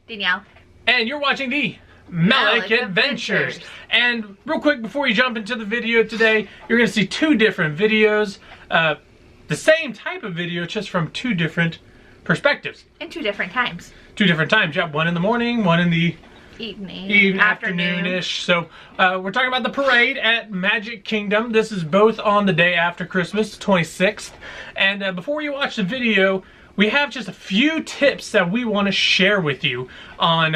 Danielle. And you're watching the Melic Adventures. And real quick, before you jump into the video today, you're going to see two different videos. The same type of video, just from two different perspectives. And two different times. Two different times, yeah. One in the morning, one in the evening, afternoon-ish. So we're talking about the parade at Magic Kingdom. This is both on the day after Christmas, 26th. And before you watch the video, we have just a few tips that we want to share with you on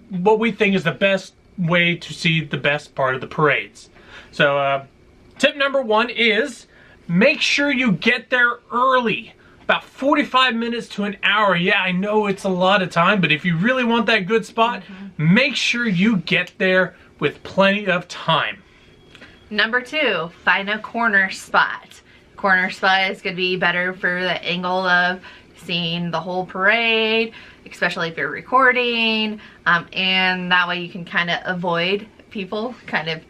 what we think is the best way to see the best part of the parades. So tip number one is make sure you get there early. About 45 minutes to an hour. Yeah, I know it's a lot of time, but if you really want that good spot, make sure you get there with plenty of time. Number two, find a corner spot. Corner spot is going to be better for the angle of seeing the whole parade, especially if you're recording, and that way you can kind of avoid people kind of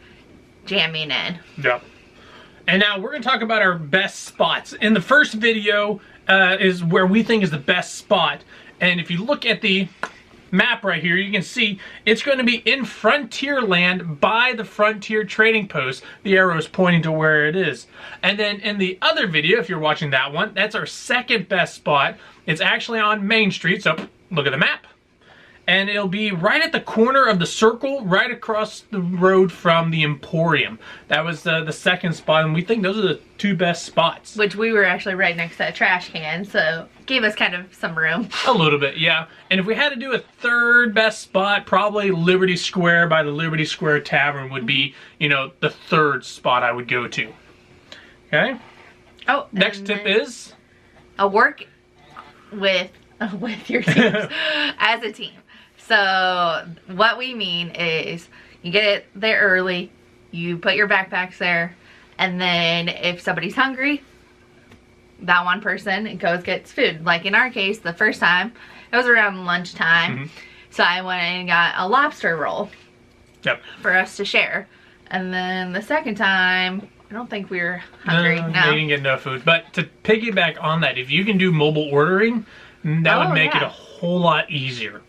jamming in. Yeah. And now we're going to talk about our best spots. In the first video is where we think is the best spot. And if you look at the map right here, you can see it's going to be in Frontierland by the Frontier Trading Post. The arrow is pointing to where it is. And then in the other video, if you're watching that one, that's our second best spot. It's actually on Main Street, so look at the map. And it'll be right at the corner of the circle, right across the road from the Emporium. That was the second spot, and we think those are the two best spots. Which we were actually right next to a trash can, so gave us kind of some room. A little bit, yeah. And if we had to do a third best spot, probably Liberty Square by the Liberty Square Tavern would be, you know, the third spot I would go to. Okay? Oh, next tip is? Work with your teams as a team. So what we mean is you get there early, you put your backpacks there, and then if somebody's hungry, that one person goes gets food. Like in our case, the first time, it was around lunchtime, so I went and got a lobster roll for us to share. And then the second time, I don't think we were hungry. No, you didn't get enough food. But to piggyback on that, if you can do mobile ordering, that would make it a whole lot easier.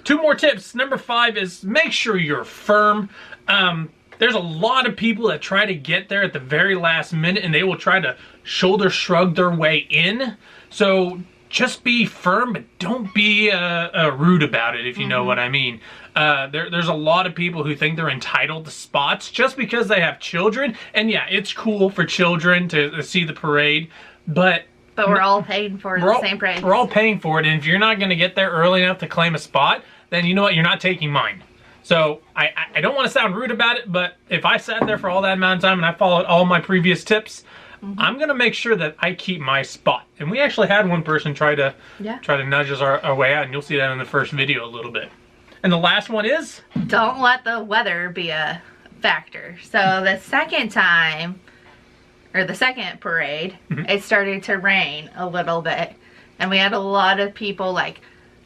Two more tips. Number 5 is make sure you're firm. There's a lot of people that try to get there at the very last minute, and they will try to shoulder shrug their way in. So just be firm, but don't be rude about it, if you know what I mean. There's a lot of people who think they're entitled to spots just because they have children. And yeah, it's cool for children to see the parade, but we're all paying for the same price. We're all paying for it, and if you're not going to get there early enough to claim a spot, then you know what? You're not taking mine. So I don't want to sound rude about it, but if I sat there for all that amount of time and I followed all my previous tips, I'm going to make sure that I keep my spot. And we actually had one person try to nudge us our way out, and you'll see that in the first video a little bit. And the last one is? Don't let the weather be a factor. So the second time, or the second parade, it started to rain a little bit, and we had a lot of people like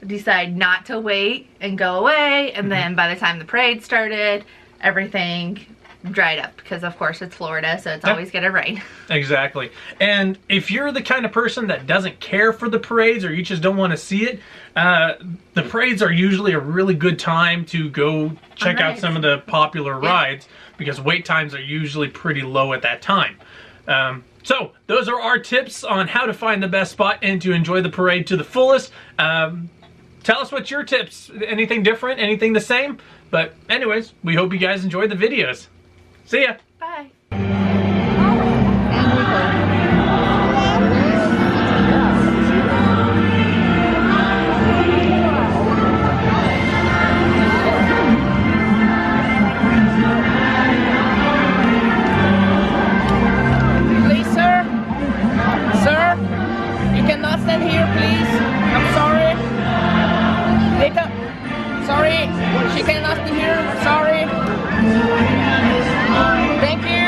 decide not to wait and go away, and then by the time the parade started, everything dried up because of course it's Florida, so it's always gonna rain. Exactly. And if you're the kind of person that doesn't care for the parades, or you just don't want to see it, the parades are usually a really good time to go check out some of the popular rides, because wait times are usually pretty low at that time. So those are our tips on how to find the best spot and to enjoy the parade to the fullest. Tell us what's your tips. Anything different? Anything the same? But anyways, we hope you guys enjoyed the videos. See ya. Bye. She cannot be here. Sorry. Thank you.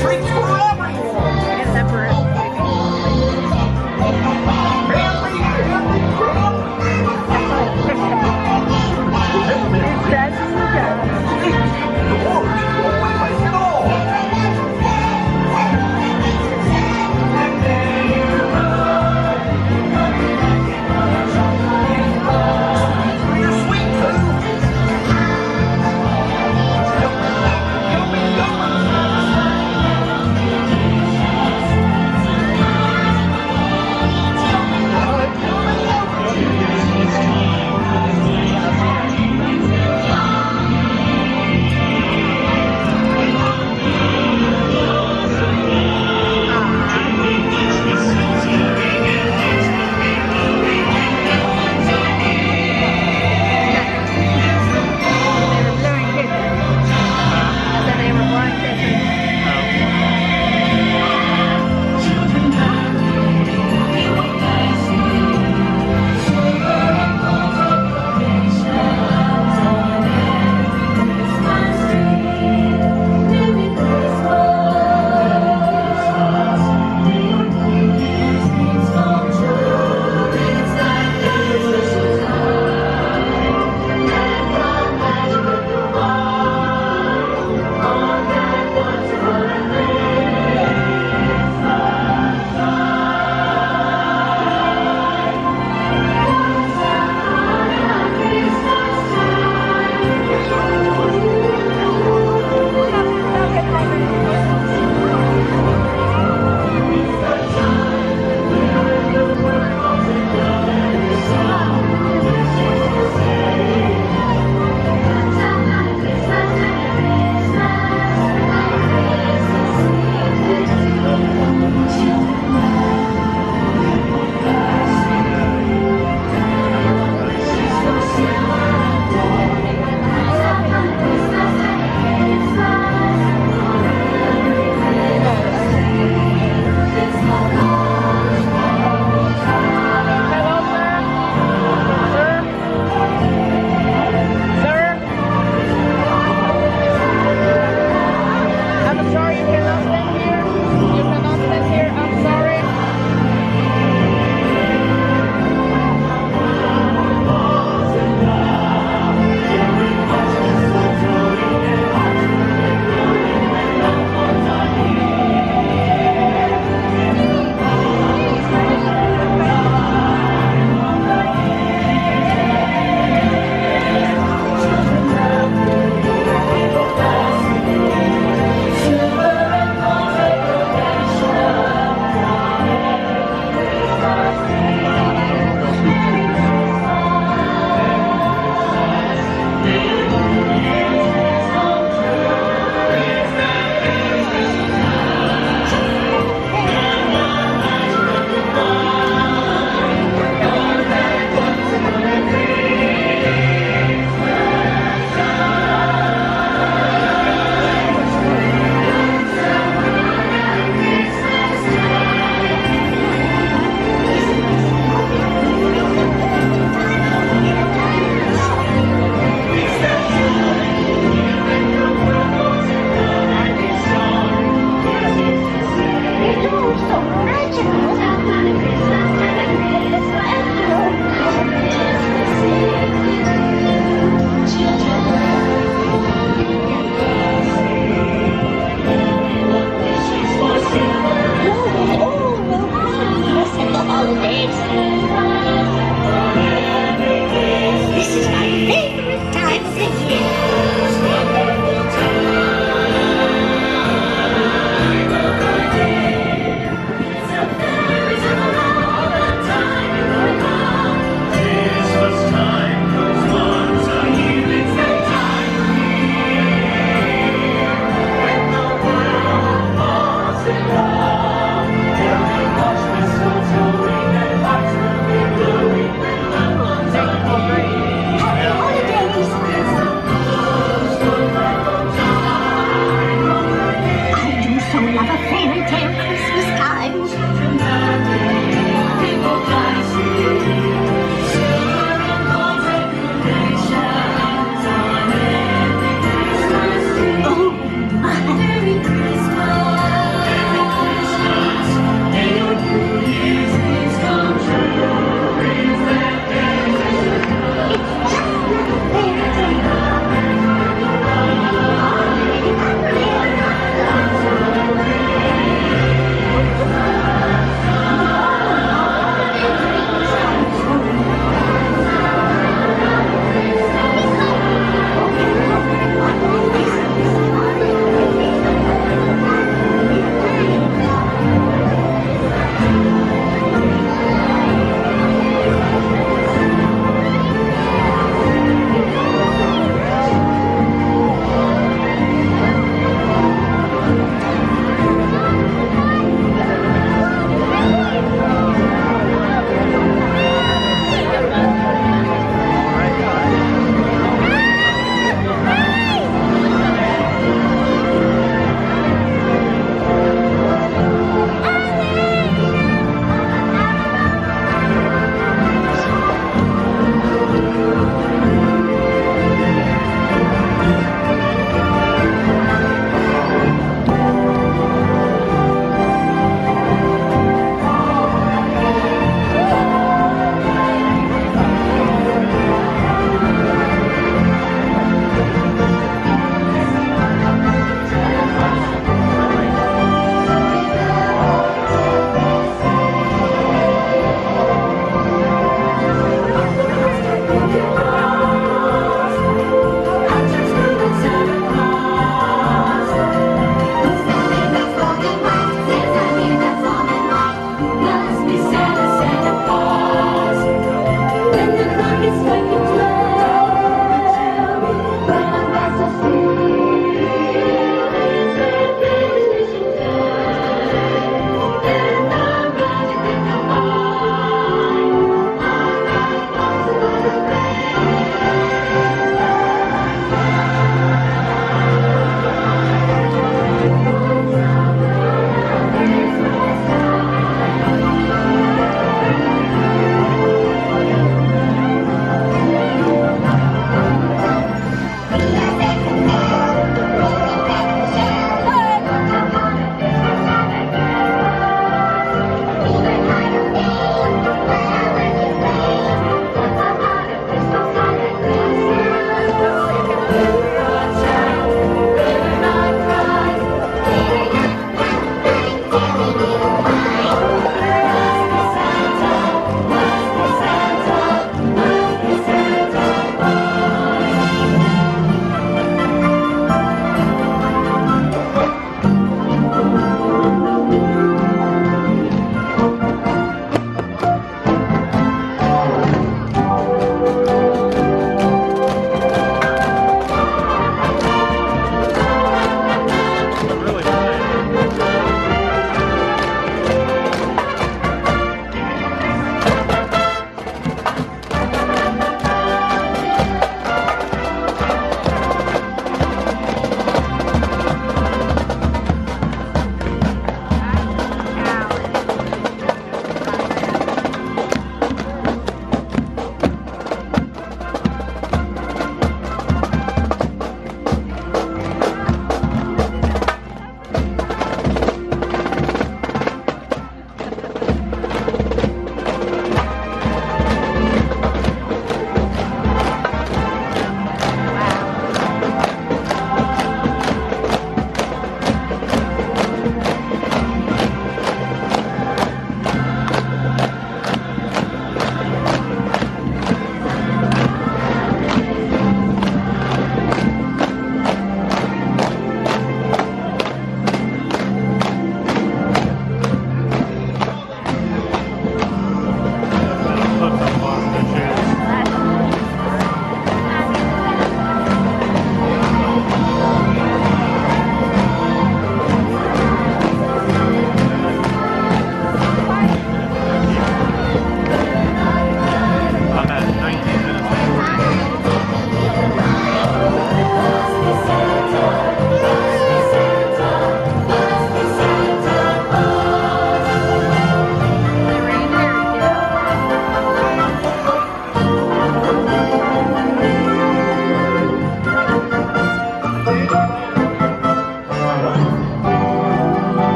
Drink